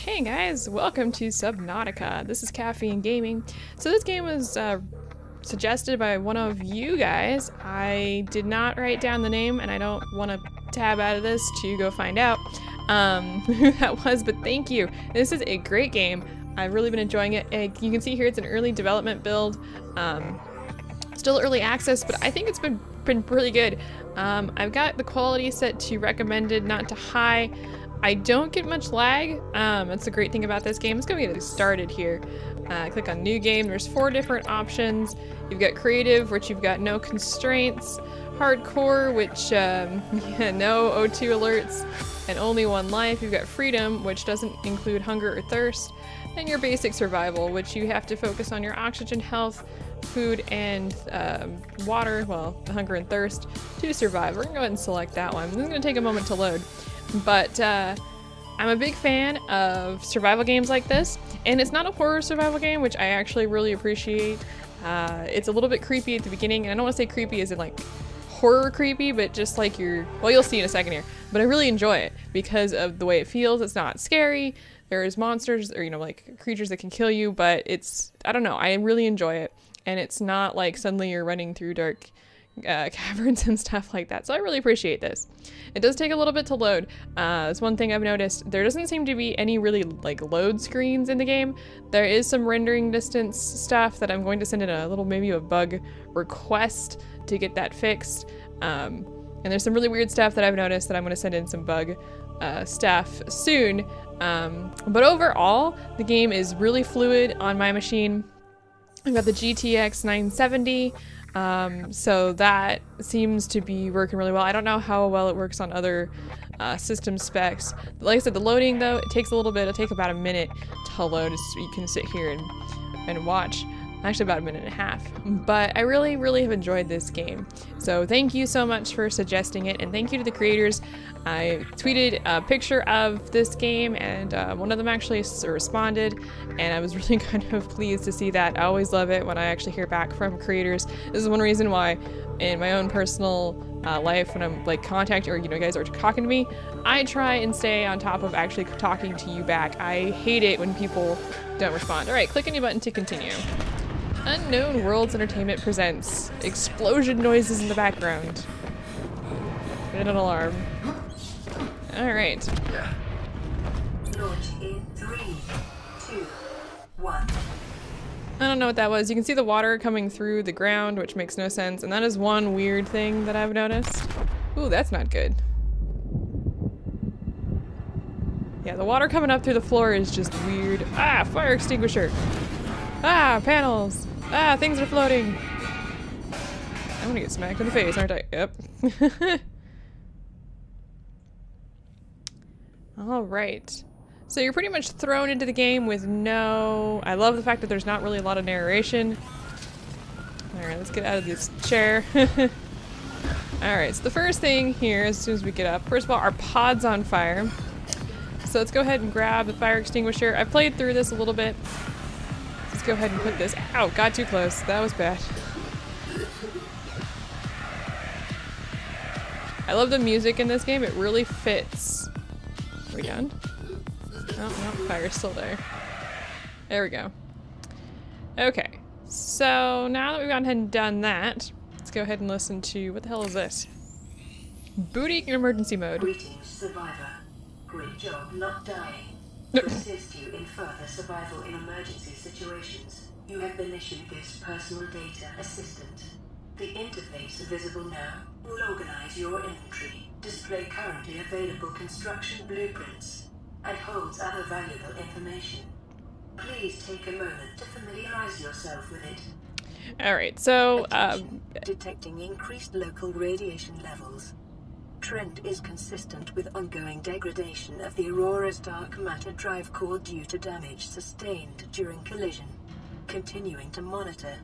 Hey guys, welcome to Subnautica. This is Caffeine Gaming. So this game was suggested by one of you guys. I did not write down the name and I don't want to tab out of this to go find out who that was, but thank you. This is a great game. I've really been enjoying it. You can see here it's an early development build. Still early access, but I think it's been pretty good. I've got the quality set to recommended, not to high. I don't get much lag. That's the great thing about this game. Let's go get it started here. Click on new game. There's 4 different options. You've got creative, which you've got no constraints. Hardcore, which no O2 alerts and only 1 life. You've got freedom, which doesn't include hunger or thirst. And your basic survival, which you have to focus on your oxygen, health, food, and water, well, hunger and thirst, to survive. We're gonna go ahead and select that one. This is gonna take a moment to load. But I'm a big fan of survival games like this, and it's not a horror survival game, which I actually really appreciate. It's a little bit creepy at the beginning, and I don't want to say creepy as in like horror creepy, but just like well, you'll see in a second here. But I really enjoy it because of the way it feels. It's not scary. There's monsters or, like creatures that can kill you, but I don't know, I really enjoy it. And it's not like suddenly you're running through dark caverns and stuff like that. So I really appreciate this. It does take a little bit to load. That's one thing I've noticed. There doesn't seem to be any really like load screens in the game. There is some rendering distance stuff that I'm going to send in maybe a bug request to get that fixed. And there's some really weird stuff that I've noticed that I'm going to send in some bug stuff soon. But overall, the game is really fluid on my machine. I've got the GTX 970. So that seems to be working really well. I don't know how well it works on other system specs. Like I said, the loading though, it takes a little bit. It'll take about a minute to load, so you can sit here and watch. Actually about a minute and a half. But I really have enjoyed this game. So thank you so much for suggesting it, and thank you to the creators. I tweeted a picture of this game, and one of them actually responded, and I was really kind of pleased to see that. I always love it when I actually hear back from creators. This is one reason why in my own personal life, when I'm like contacting, or you guys are talking to me, I try and stay on top of actually talking to you back. I hate it when people don't respond. All right, click any button to continue. Unknown Worlds Entertainment presents explosion noises in the background. Get an alarm. Alright. Launch in 3, 2, 1. I don't know what that was. You can see the water coming through the ground, which makes no sense, and that is one weird thing that I've noticed. Ooh, that's not good. Yeah, the water coming up through the floor is just weird. Ah, fire extinguisher! Ah, panels! Ah, things are floating! I'm gonna get smacked in the face, aren't I? Yep. Alright. So you're pretty much thrown into the game with no... I love the fact that there's not really a lot of narration. Alright, let's get out of this chair. Alright, so the first thing here, as soon as we get up, first of all, our pod's on fire. So let's go ahead and grab the fire extinguisher. I've played through this a little bit. Let's go ahead and put this... Ow, got too close. That was bad. I love the music in this game. It really fits. Are we done? Oh, no, fire's still there. There we go. Okay, so now that we've gone ahead and done that, let's go ahead and listen to... What the hell is this? Booting in emergency mode. Greetings, survivor. Great job not dying. To assist you in further survival in emergency situations, you have been issued this personal data assistant. The interface visible now will organize your inventory, display currently available construction blueprints, and holds other valuable information. Please take a moment to familiarize yourself with it. Alright, so, Detecting increased local radiation levels. Trend is consistent with ongoing degradation of the Aurora's dark matter drive core due to damage sustained during collision. Continuing to monitor.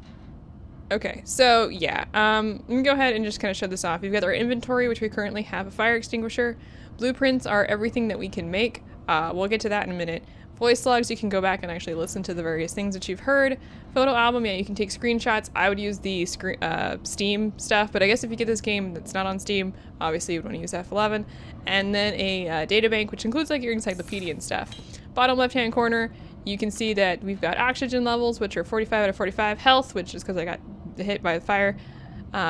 Okay, so yeah, let me go ahead and just kind of show this off. We've got our inventory, which we currently have a fire extinguisher. Blueprints are everything that we can make. We'll get to that in a minute. Voice logs, you can go back and actually listen to the various things that you've heard. Photo album, yeah, you can take screenshots. I would use the Steam stuff, but I guess if you get this game that's not on Steam, obviously you would want to use F11. And then a data bank, which includes like your encyclopedia and stuff. Bottom left-hand corner, you can see that we've got oxygen levels, which are 45 out of 45. Health, which is because I got hit by the fire.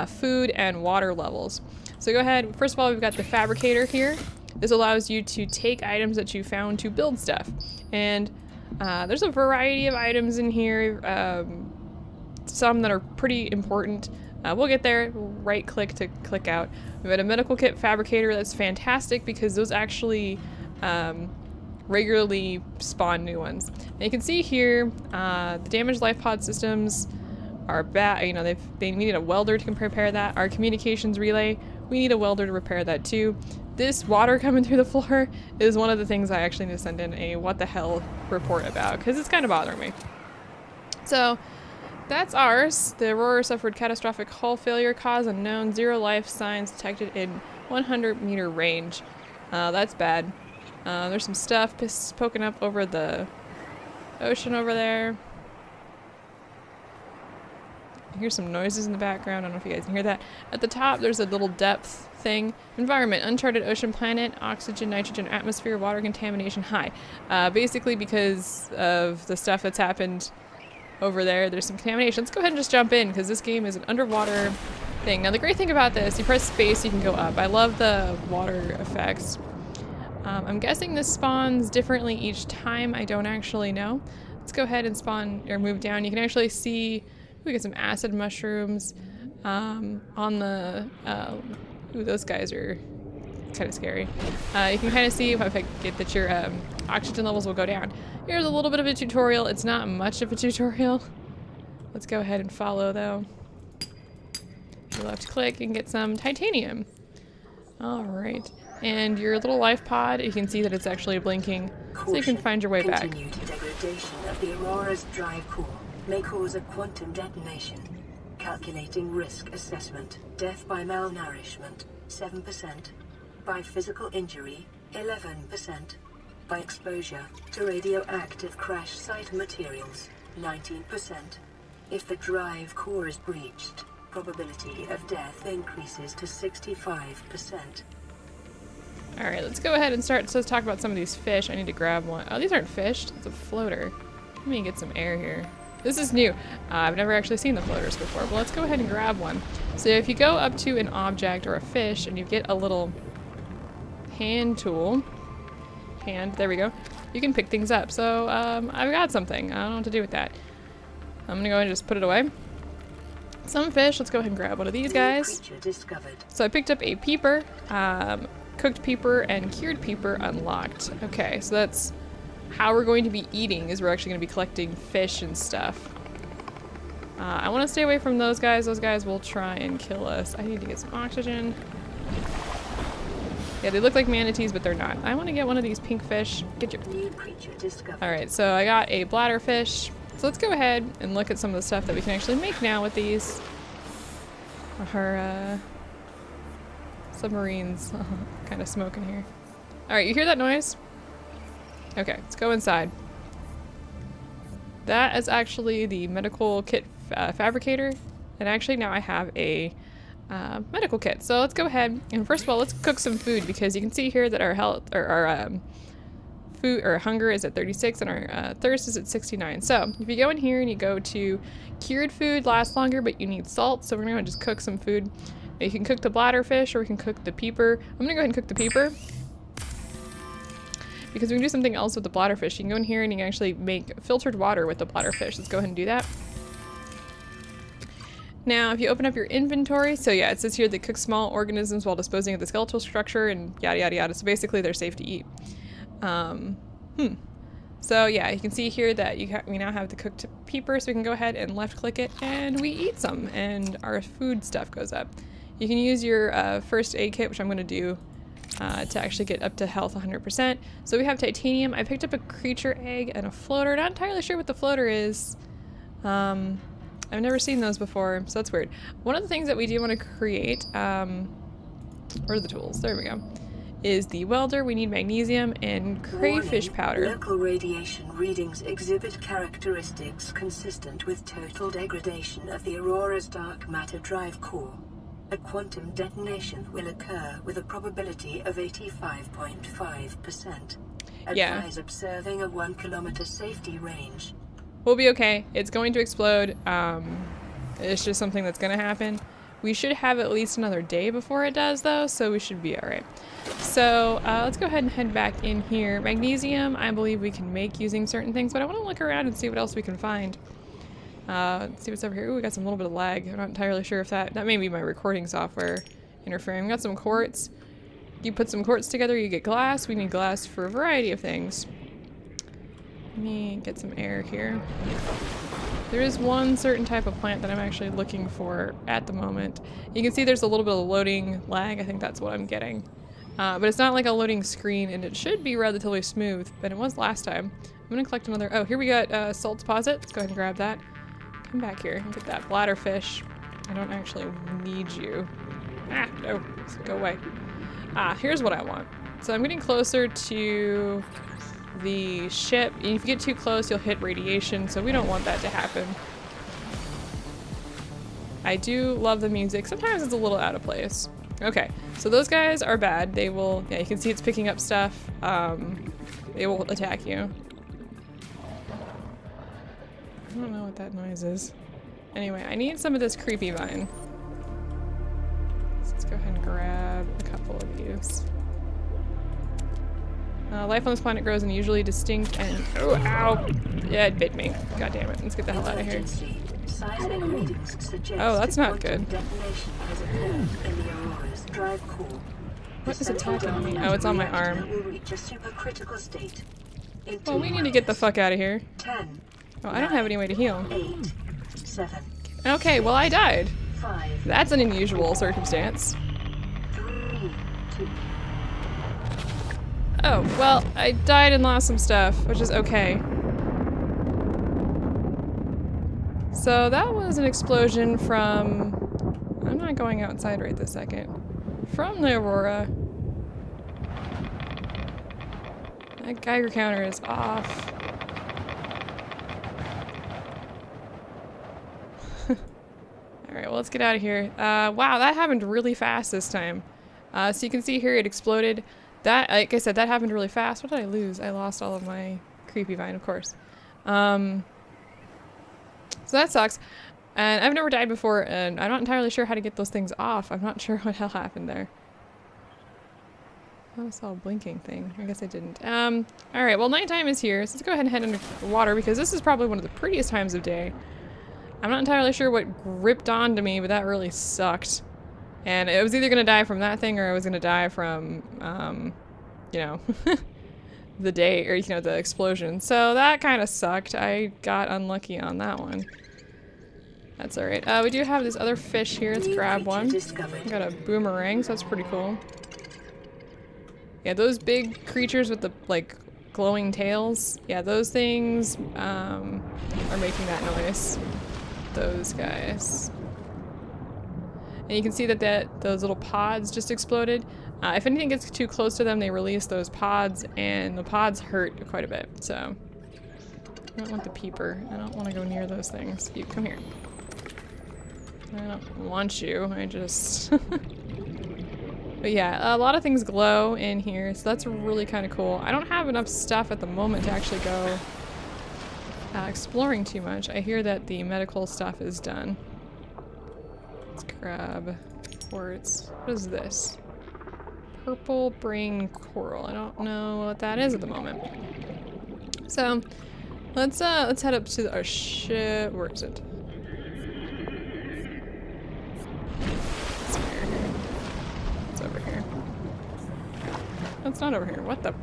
Food and water levels. So go ahead. First of all, we've got the fabricator here. This allows you to take items that you found to build stuff. And there's a variety of items in here. Some that are pretty important. We'll get there. Right click to click out. We've got a medical kit fabricator. That's fantastic because those actually regularly spawn new ones. And you can see here the damaged life pod systems are bad. You know, they needed a welder to repair that. Our communications relay, we need a welder to repair that too. This water coming through the floor is one of the things I actually need to send in a what the hell report about because it's kind of bothering me. So that's ours. The Aurora suffered catastrophic hull failure, cause unknown, 0 life signs detected in 100-meter range. That's bad. There's some stuff poking up over the ocean over there. I hear some noises in the background. I don't know if you guys can hear that. At the top, there's a little depth thing. Environment, uncharted ocean planet, oxygen, nitrogen, atmosphere, water contamination high. Basically because of the stuff that's happened over there, there's some contamination. Let's go ahead and just jump in because this game is an underwater thing. Now the great thing about this, you press space, you can go up. I love the water effects. I'm guessing this spawns differently each time. I don't actually know. Let's go ahead and spawn or move down. You can actually see we get some acid mushrooms on the ooh, those guys are kind of scary. You can kind of see if I get that your oxygen levels will go down. Here's a little bit of a tutorial. It's not much of a tutorial. Let's go ahead and follow though. You left click and get some titanium. All right. And your little life pod, you can see that it's actually blinking, so you can find your way back. Continued degradation of the Aurora's drive core may cause a quantum detonation. Calculating risk assessment. Death by malnourishment, 7%. By physical injury, 11%. By exposure to radioactive crash site materials, 19%. If the drive core is breached, probability of death increases to 65%. Alright, let's go ahead and start. So let's talk about some of these fish. I need to grab one. Oh, these aren't fish. It's a floater. Let me get some air here. This is new. I've never actually seen the floaters before, but let's go ahead and grab one. So if you go up to an object or a fish and you get a little hand tool, there we go, you can pick things up. So I've got something. I don't know what to do with that. I'm gonna go ahead and just put it away. Some fish, let's go ahead and grab one of these guys. So I picked up a peeper. Cooked peeper and cured peeper unlocked. Okay, so that's how we're going to be eating, is we're actually going to be collecting fish and stuff. I want to stay away from those guys. Those guys will try and kill us. I need to get some oxygen. Yeah, they look like manatees, but they're not. I want to get one of these pink fish. Get your... Alright, so I got a bladder fish. So let's go ahead and look at some of the stuff that we can actually make now with these. Our, submarines. Kind of smoking here. Alright, you hear that noise? Okay, let's go inside. That is actually the medical kit fabricator. And actually now I have a medical kit. So let's go ahead and first of all, let's cook some food because you can see here that our health or our food or hunger is at 36 and our thirst is at 69. So if you go in here and you go to cured food lasts longer, but you need salt. So we're gonna just cook some food. You can cook the bladder fish or we can cook the peeper. I'm gonna go ahead and cook the peeper because we can do something else with the bladder fish. You can go in here and you can actually make filtered water with the bladder fish. Let's go ahead and do that. Now, if you open up your inventory, so yeah, it says here they cook small organisms while disposing of the skeletal structure and yada yada yada. So basically they're safe to eat. So yeah, you can see here that we now have the cooked peeper, so we can go ahead and left click it and we eat some and our food stuff goes up. You can use your first aid kit, which I'm going to do to actually get up to health 100%. So we have titanium. I picked up a creature egg and a floater. Not entirely sure what the floater is. I've never seen those before, so that's weird. One of the things that we do want to create, where are the tools? There we go. is the welder. We need magnesium and crayfish Warning, powder. local radiation readings exhibit characteristics consistent with total degradation of the Aurora's dark matter drive core. A quantum detonation will occur with a probability of 85.5%. Yeah. Advise observing a 1 kilometer safety range. We'll be okay. It's going to explode. It's just something that's going to happen. We should have at least another day before it does, though, so we should be all right. So let's go ahead and head back in here. Magnesium, I believe we can make using certain things, but I want to look around and see what else we can find. See what's over here. Ooh, we got some little bit of lag. I'm not entirely sure if that may be my recording software interfering. We got some quartz. You put some quartz together, you get glass. We need glass for a variety of things. Let me get some air here. There is one certain type of plant that I'm actually looking for at the moment. You can see there's a little bit of loading lag. I think that's what I'm getting. But it's not like a loading screen, and it should be relatively smooth, but it was last time. I'm gonna collect another. Oh, here we got salt deposit. Let's go ahead and grab that. Come back here and get that bladderfish. I don't actually need you. Ah, no, go away. Ah, here's what I want. So I'm getting closer to the ship. If you get too close, you'll hit radiation, so we don't want that to happen. I do love the music. Sometimes it's a little out of place. Okay, so those guys are bad. They will, yeah, you can see it's picking up stuff. They will attack you. I don't know what that noise is. Anyway, I need some of this creepy vine. So let's go ahead and grab a couple of these. Life on this planet grows in usually distinct and... Oh, ow! Yeah, it bit me. God damn it. Let's get the hell out of here. Oh, that's not good. What is attacking me? Oh, it's on my arm. Well, we need to get the fuck out of here. Oh, I don't have any way to heal. Okay, well, I died. That's an unusual circumstance. Oh, well, I died and lost some stuff, which is okay. So that was an explosion from... I'm not going outside right this second. From the Aurora. That Geiger counter is off. Alright, well, let's get out of here. Wow, that happened really fast this time. So you can see here it exploded. That, like I said, that happened really fast. What did I lose? I lost all of my creepy vine, of course. So that sucks. And I've never died before, and I'm not entirely sure how to get those things off. I'm not sure what hell happened there. I saw a blinking thing. I guess I didn't. Alright, well, nighttime is here, so let's go ahead and head under the water, because this is probably one of the prettiest times of day. I'm not entirely sure what gripped onto me, but that really sucked. And it was either gonna die from that thing or I was gonna die from, you know, the day, or, you know, the explosion. So that kind of sucked. I got unlucky on that one. That's alright. We do have this other fish here. Let's grab one. We got a boomerang, so that's pretty cool. Yeah, those big creatures with the, like, glowing tails. Yeah, those things, are making that noise. Those guys. And you can see that those little pods just exploded. If anything gets too close to them, they release those pods, and the pods hurt quite a bit, so... I don't want the peeper. I don't want to go near those things. You, come here. I don't want you, I just... But yeah, a lot of things glow in here, so that's really kind of cool. I don't have enough stuff at the moment to actually go exploring too much. I hear that the medical stuff is done. Let's grab quartz. What is this? Purple brain coral. I don't know what that is at the moment. So let's head up to our ship. Where is it? It's over here. It's not over here. What the?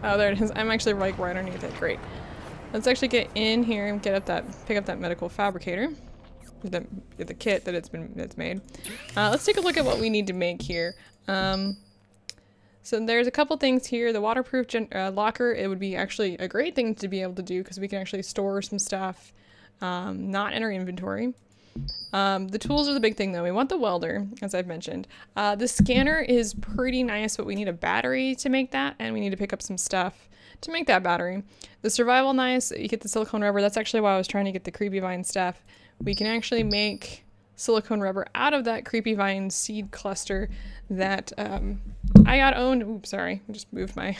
Oh, there it is. I'm actually like right underneath it. Great. Let's actually get in here and get up that, pick up that medical fabricator. The kit that it's made. Let's take a look at what we need to make here. So there's a couple things here. The waterproof locker, it would be actually a great thing to be able to do because we can actually store some stuff not in our inventory. The tools are the big thing though. We want the welder, as I've mentioned. The scanner is pretty nice, but we need a battery to make that, and we need to pick up some stuff to make that battery. The survival nice, you get the silicone rubber. That's actually why I was trying to get the creepy vine stuff. We can actually make silicone rubber out of that creepy vine seed cluster that I got owned. Oops, sorry, I just moved my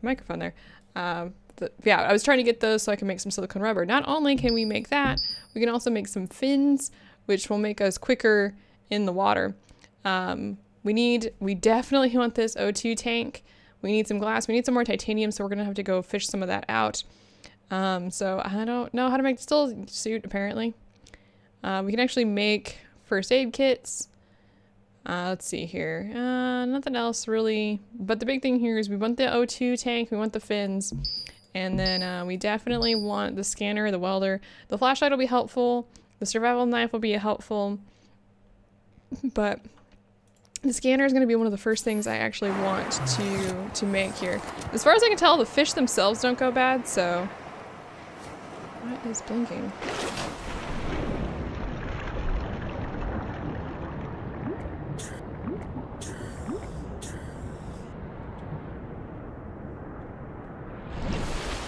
microphone there. Yeah, I was trying to get those so I can make some silicone rubber. Not only can we make that, we can also make some fins, which will make us quicker in the water. We definitely want this O2 tank. We need some glass. We need some more titanium, so we're gonna have to go fish some of that out. So I don't know how to make the still suit, apparently. We can actually make first aid kits. Let's see here. Nothing else really. But the big thing here is we want the O2 tank, we want the fins, and then we definitely want the scanner, the welder. The flashlight will be helpful. The survival knife will be helpful. But the scanner is going to be one of the first things I actually want to make here. As far as I can tell, the fish themselves don't go bad, so... What is blinking?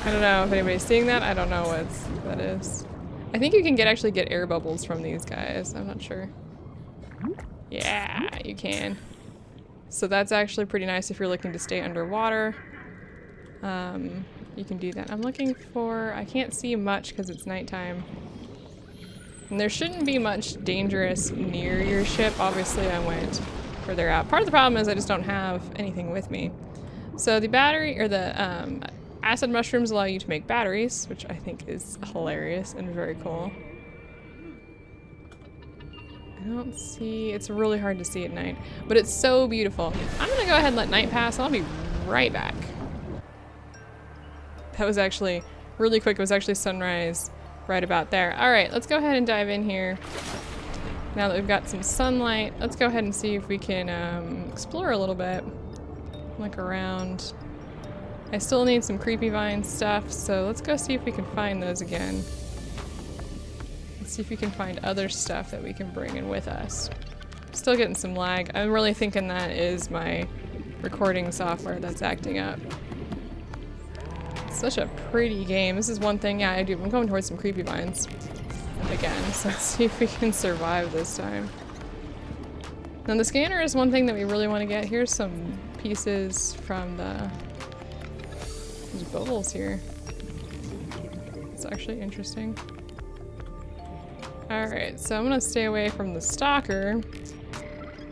I don't know if anybody's seeing that. I don't know what that is. I think you can actually get air bubbles from these guys. I'm not sure. Yeah, you can. So that's actually pretty nice if you're looking to stay underwater. You can do that. I'm looking for... I can't see much because it's nighttime. And there shouldn't be much dangerous near your ship. Obviously, I went further out. Part of the problem is I just don't have anything with me. So the battery, or the acid mushrooms allow you to make batteries, which I think is hilarious and very cool. I don't see... It's really hard to see at night, but it's so beautiful. I'm gonna go ahead and let night pass. I'll be right back. That was actually really quick. It was actually sunrise right about there. All right, let's go ahead and dive in here. Now that we've got some sunlight, let's go ahead and see if we can explore a little bit. Look around. I still need some creepy vine stuff, so let's go see if we can find those again. Let's see if we can find other stuff that we can bring in with us. Still getting some lag. I'm really thinking that is my recording software that's acting up. It's such a pretty game. This is one thing, yeah, I do. I'm going towards some creepy vines again, so let's see if we can survive this time. Now the scanner is one thing that we really want to get. Here's some pieces from the... There's bubbles here. It's actually interesting. Alright, so I'm gonna stay away from the stalker.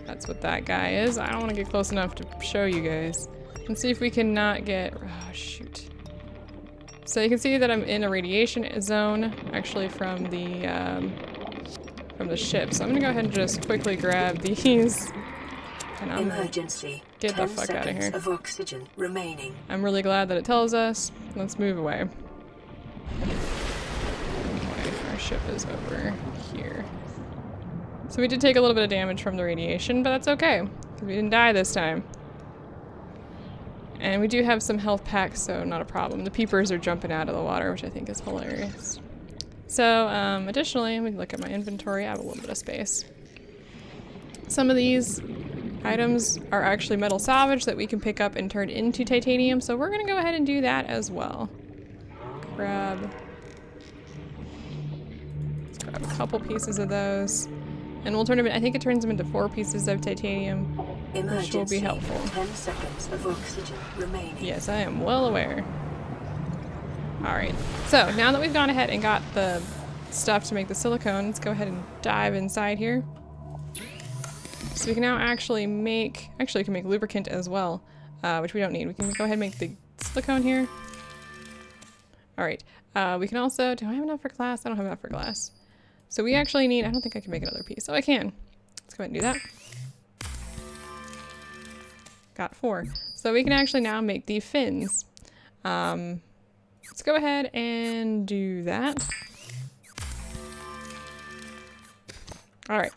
That's what that guy is. I don't want to get close enough to show you guys. Let's see if we can not get... Oh, shoot. So you can see that I'm in a radiation zone, actually from the ship. So I'm gonna go ahead and just quickly grab these. And I'm Emergency. Get the fuck out of here. Of oxygen remaining. I'm really glad that it tells us. Let's move away. Our ship is over here. So we did take a little bit of damage from the radiation, but that's okay, because we didn't die this time. And we do have some health packs, so not a problem. The peepers are jumping out of the water, which I think is hilarious. So, additionally, let me look at my inventory. I have a little bit of space. Some of these items are actually metal salvage that we can pick up and turn into titanium, so we're gonna go ahead and do that as well. Let's grab a couple pieces of those, and we'll turn them in. I think it turns them into 4 pieces of titanium, which will be helpful. 10 seconds of oxygen remaining. Yes, I am well aware. Alright, so now that we've gone ahead and got the stuff to make the silicone, let's go ahead and dive inside here. So we can now actually make, we can make lubricant as well, which we don't need. We can go ahead and make the silicone here. Alright, we can also, do I have enough for glass? I don't have enough for glass. So we actually need, I don't think I can make another piece. Oh, I can. Let's go ahead and do that. Got 4. So we can actually now make the fins. Let's go ahead and do that. Alright.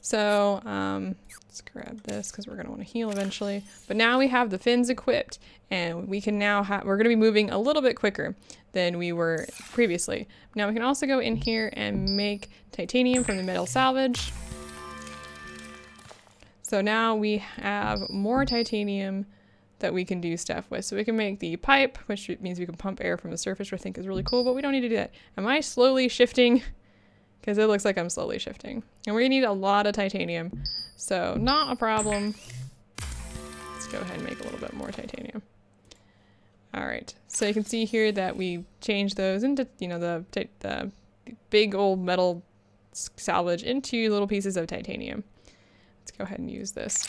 So, Let's grab this because we're going to want to heal eventually. But now we have the fins equipped, and we can now we're going to be moving a little bit quicker than we were previously. Now we can also go in here and make titanium from the metal salvage. So now we have more titanium that we can do stuff with. So we can make the pipe, which means we can pump air from the surface, which I think is really cool, but we don't need to do that. Am I slowly shifting? Because it looks like I'm slowly shifting. And we need a lot of titanium, so not a problem. Let's go ahead and make a little bit more titanium. All right, so you can see here that we changed those into, you know, the big old metal salvage into little pieces of titanium. Let's go ahead and use this.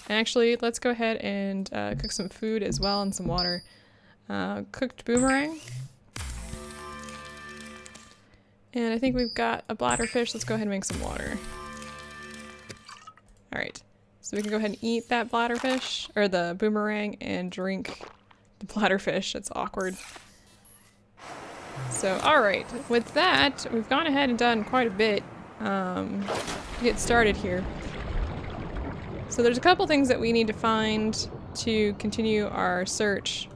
And actually, let's go ahead and cook some food as well and some water. Cooked boomerang. And I think we've got a bladderfish. Let's go ahead and make some water. All right, so we can go ahead and eat that bladderfish, or the boomerang, and drink the bladderfish. It's awkward. So, all right, with that, we've gone ahead and done quite a bit to get started here. So there's a couple things that we need to find to continue our search,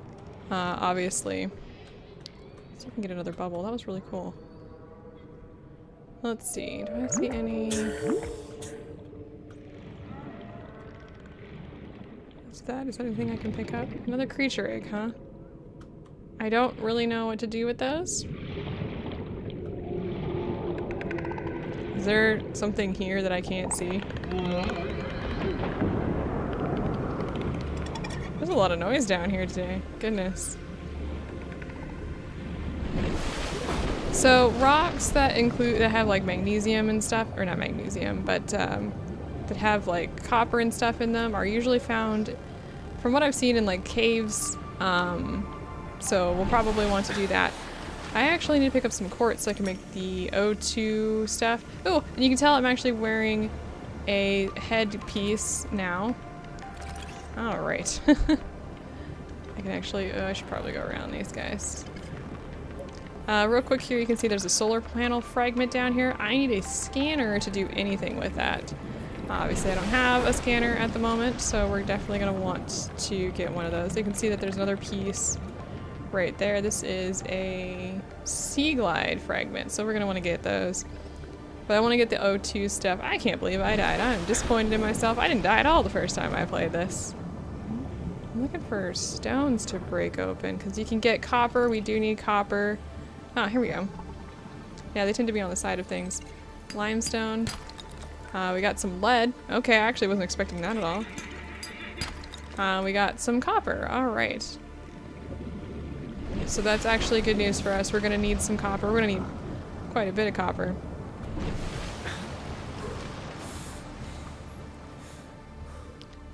obviously. Let's see if we can get another bubble. That was really cool. Let's see, do I see any? What's that? Is that anything I can pick up? Another creature egg, huh? I don't really know what to do with those. Is there something here that I can't see? There's a lot of noise down here today. Goodness. So rocks that have like magnesium and stuff, or not magnesium, but that have like copper and stuff in them are usually found, from what I've seen, in like caves. So we'll probably want to do that. I actually need to pick up some quartz so I can make the O2 stuff. Oh, and you can tell I'm actually wearing a headpiece now. All right. I can actually, I should probably go around these guys. Real quick here, you can see there's a solar panel fragment down here. I need a scanner to do anything with that. Obviously I don't have a scanner at the moment, so we're definitely gonna want to get one of those. You can see that there's another piece right there. This is a sea glide fragment, so we're gonna wanna get those. But I wanna get the O2 stuff. I can't believe I died. I'm disappointed in myself. I didn't die at all the first time I played this. I'm looking for stones to break open, because you can get copper. We do need copper. Oh, here we go. Yeah, they tend to be on the side of things. Limestone. We got some lead. Okay, I actually wasn't expecting that at all. We got some copper. All right. So that's actually good news for us. We're gonna need some copper. We're gonna need quite a bit of copper.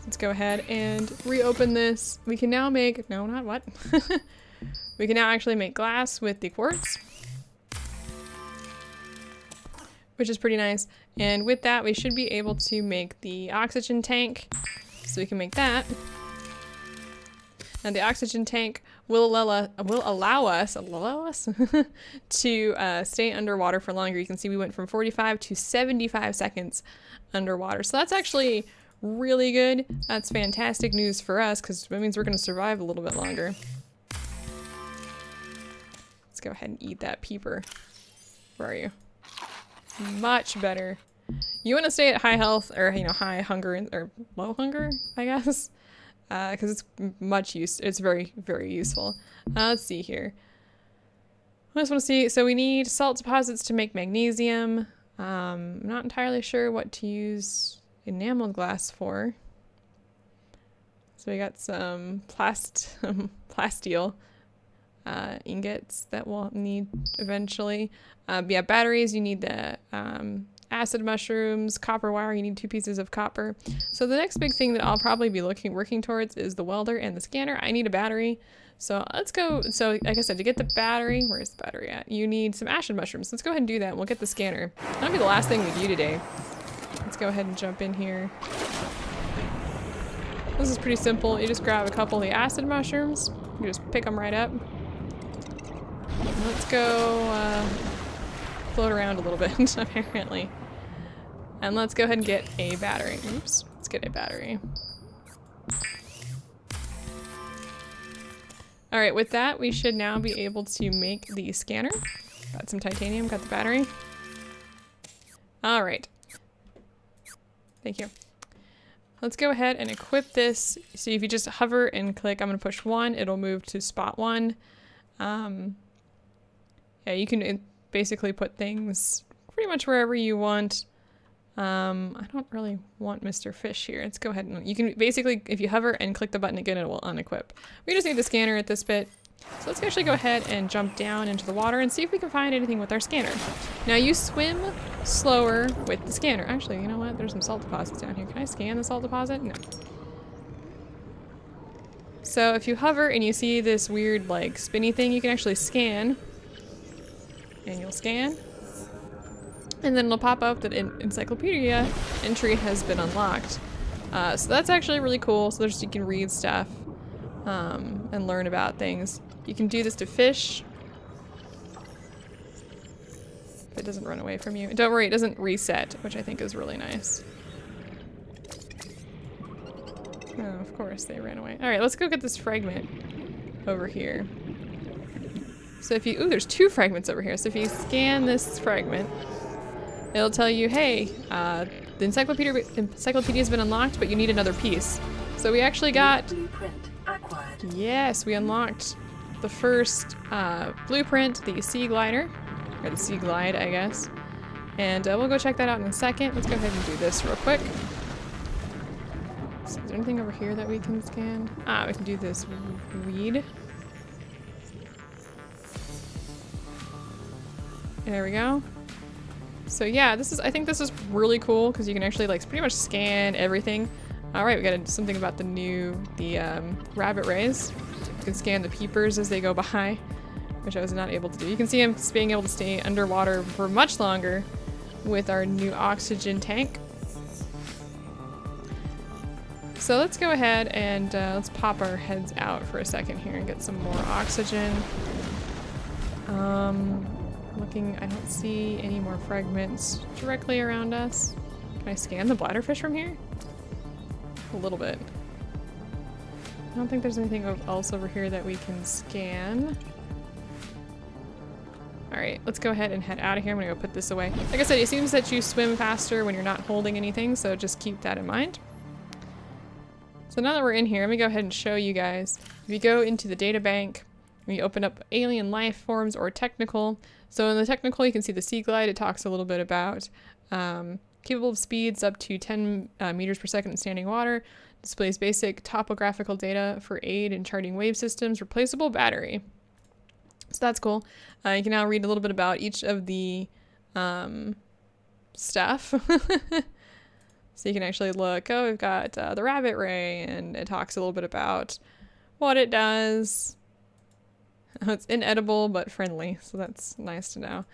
Let's go ahead and reopen this. We can now make, no, not what? We can now actually make glass with the quartz, which is pretty nice. And with that, we should be able to make the oxygen tank. So we can make that. And the oxygen tank will allow us to stay underwater for longer. You can see we went from 45 to 75 seconds underwater. So that's actually really good. That's fantastic news for us, because that means we're going to survive a little bit longer. Let's go ahead and eat that peeper. Where are you? Much better. You want to stay at high health, or, you know, high hunger, or low hunger, I guess, because it's much use. It's very, very useful. Let's see here. I just want to see. So we need salt deposits to make magnesium. I'm not entirely sure what to use enameled glass for. So we got some plasteel ingots that we'll need eventually. Yeah, batteries, you need the acid mushrooms, copper wire, you need 2 pieces of copper. So the next big thing that I'll probably be working towards is the welder and the scanner. I need a battery. So let's go. So like I said, to get the battery, where's the battery at? You need some acid mushrooms. Let's go ahead and do that. And we'll get the scanner. That'll be the last thing we do today. Let's go ahead and jump in here. This is pretty simple. You just grab a couple of the acid mushrooms. You just pick them right up. Let's go float around a little bit, apparently. And let's go ahead and get a battery. Oops, let's get a battery. All right, with that, we should now be able to make the scanner. Got some titanium, got the battery. All right. Thank you. Let's go ahead and equip this. So if you just hover and click, I'm gonna push 1, it'll move to spot 1. Yeah, you can basically put things pretty much wherever you want. I don't really want Mr. Fish here. Let's go ahead and you can basically, if you hover and click the button again, it will unequip. We just need the scanner at this bit. So let's actually go ahead and jump down into the water and see if we can find anything with our scanner. Now you swim slower with the scanner. Actually, you know what? There's some salt deposits down here. Can I scan the salt deposit? No. So if you hover and you see this weird like spinny thing, you can actually scan. And you'll scan. And then it'll pop up that encyclopedia entry has been unlocked. So that's actually really cool. So there's, you can read stuff and learn about things. You can do this to fish. If it doesn't run away from you. Don't worry, it doesn't reset, which I think is really nice. Oh, of course, they ran away. All right, let's go get this fragment over here. So if you, ooh, there's 2 fragments over here. So if you scan this fragment, it'll tell you, hey, the encyclopedia has been unlocked, but you need another piece. So we actually got, yes, we unlocked the first blueprint, the sea glider, or the sea glide, I guess. And we'll go check that out in a second. Let's go ahead and do this real quick. So is there anything over here that we can scan? Ah, we can do this weed. There we go. So yeah, this is, I think this is really cool because you can actually like pretty much scan everything. All right, we got something about the rabbit rays. You can scan the peepers as they go by, which I was not able to do. You can see them being able to stay underwater for much longer with our new oxygen tank. So let's go ahead and let's pop our heads out for a second here and get some more oxygen. Looking, I don't see any more fragments directly around us. Can I scan the bladderfish from here? A little bit. I don't think there's anything else over here that we can scan. Alright, let's go ahead and head out of here. I'm gonna go put this away. Like I said, it seems that you swim faster when you're not holding anything, so just keep that in mind. So now that we're in here, let me go ahead and show you guys. If you go into the data bank, we open up alien life forms or technical. So in the technical, you can see the sea glide. It talks a little bit about capable of speeds up to 10 meters per second in standing water. Displays basic topographical data for aid in charting wave systems. Replaceable battery. So that's cool. You can now read a little bit about each of the stuff. So you can actually look, oh, we've got the rabbit ray, and it talks a little bit about what it does. It's inedible but friendly, so that's nice to know.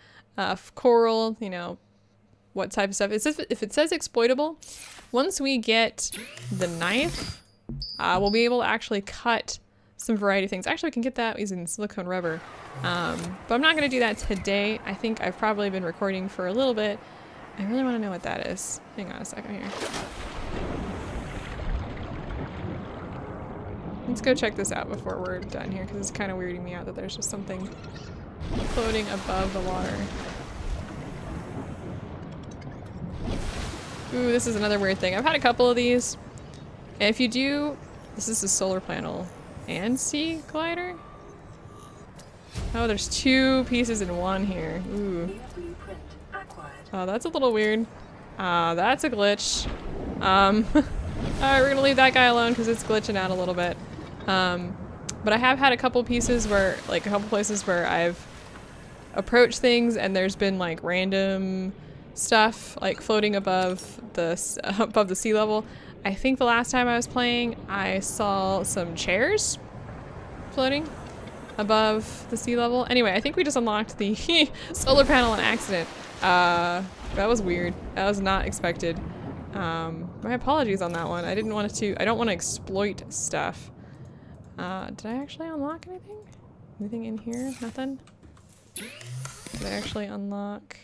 Coral, you know, what type of stuff. It says, if it says exploitable, once we get the knife, we'll be able to actually cut some variety of things. Actually, we can get that using silicone rubber, but I'm not going to do that today. I think I've probably been recording for a little bit. I really want to know what that is. Hang on a second here. Let's go check this out before we're done here, because it's kind of weirding me out that there's just something floating above the water. Ooh, this is another weird thing. I've had a couple of these. And if you do, this is a solar panel and sea glider. Oh, there's 2 pieces in one here. Ooh. Oh, that's a little weird. That's a glitch. Alright, we're gonna leave that guy alone because it's glitching out a little bit. But I have had a couple pieces where, like a couple places where I've approached things and there's been like random stuff like floating above the sea level. I think the last time I was playing, I saw some chairs floating above the sea level. Anyway, I think we just unlocked the solar panel on accident. That was weird. That was not expected. My apologies on that one. I don't want to exploit stuff. Did I actually unlock anything? Anything in here? Nothing? Did I actually unlock?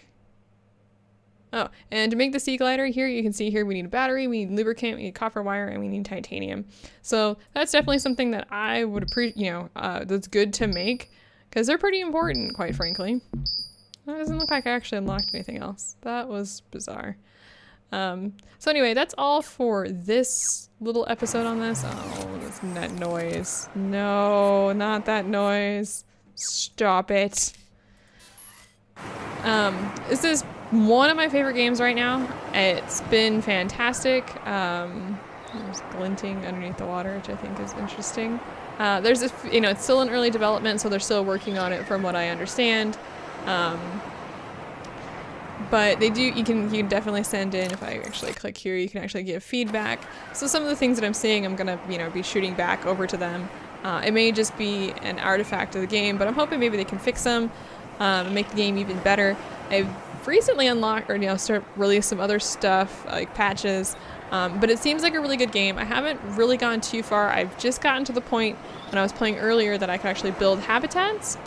Oh, and to make the sea glider here, you can see here we need a battery, we need lubricant, we need copper wire, and we need titanium. So that's definitely something that I would appreciate, that's good to make, because they're pretty important, quite frankly. It doesn't look like I actually unlocked anything else. That was bizarre. So anyway, that's all for this little episode on this. Oh, that noise. No, not that noise. Stop it. This is one of my favorite games right now. It's been fantastic. There's glinting underneath the water, which I think is interesting. There's this, it's still in early development, so they're still working on it from what I understand. But they do, you can definitely send in, if I actually click here, you can actually give feedback. So some of the things that I'm seeing, I'm gonna, be shooting back over to them. It may just be an artifact of the game, but I'm hoping maybe they can fix them, and make the game even better. I've recently unlocked, or start release some other stuff, like patches, but it seems like a really good game. I haven't really gone too far. I've just gotten to the point when I was playing earlier that I could actually build habitats.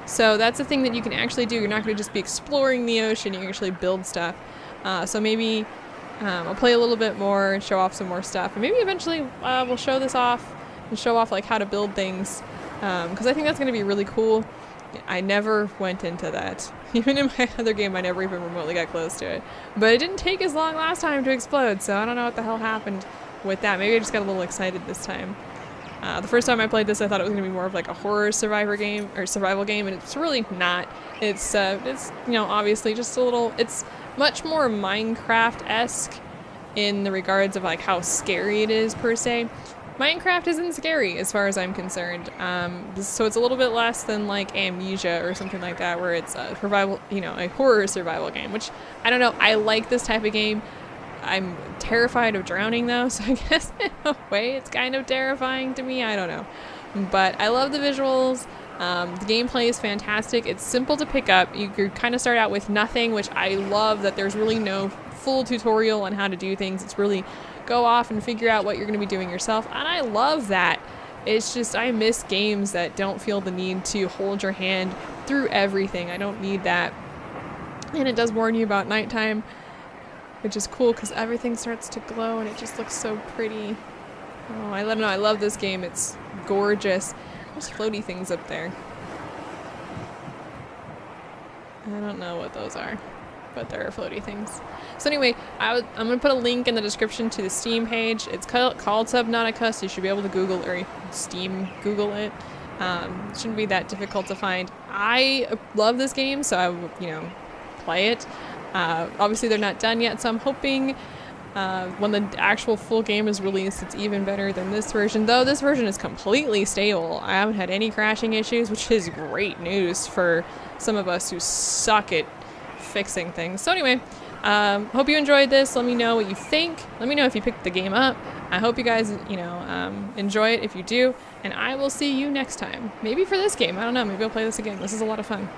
So that's the thing that you can actually do. You're not going to just be exploring the ocean, you can actually build stuff. So maybe I'll play a little bit more and show off some more stuff. And maybe eventually we'll show this off and show off like how to build things. Because I think that's going to be really cool. I never went into that. Even in my other game, I never even remotely got close to it. But it didn't take as long last time to explode, so I don't know what the hell happened with that. Maybe I just got a little excited this time. The first time I played this, I thought it was going to be more of like a horror survival game, and it's really not. It's obviously just a little, it's much more Minecraft-esque in the regards of like how scary it is per se. Minecraft isn't scary as far as I'm concerned. So it's a little bit less than like Amnesia or something like that, where it's a survival, a horror survival game, which I don't know. I like this type of game. I'm terrified of drowning though, so I guess in a way it's kind of terrifying to me. I don't know. But I love the visuals. The gameplay is fantastic. It's simple to pick up. You could kind of start out with nothing, which I love that there's really no full tutorial on how to do things. It's really go off and figure out what you're going to be doing yourself. And I love that. It's just, I miss games that don't feel the need to hold your hand through everything. I don't need that. And it does warn you about nighttime, which is cool because everything starts to glow and it just looks so pretty. Oh, I don't know. I love this game. It's gorgeous. There's floaty things up there. I don't know what those are, but there are floaty things. So anyway, I'm going to put a link in the description to the Steam page. It's called Subnautica, so you should be able to Google or Steam Google it. It shouldn't be that difficult to find. I love this game, so I would, play it. Obviously they're not done yet, so I'm hoping when the actual full game is released, it's even better than this version. Though this version is completely stable. I haven't had any crashing issues, which is great news for some of us who suck at fixing things. So anyway, hope you enjoyed this. Let me know what you think. Let me know if you picked the game up. I hope you guys, enjoy it if you do. And I will see you next time. Maybe for this game. I don't know. Maybe I'll play this again. This is a lot of fun.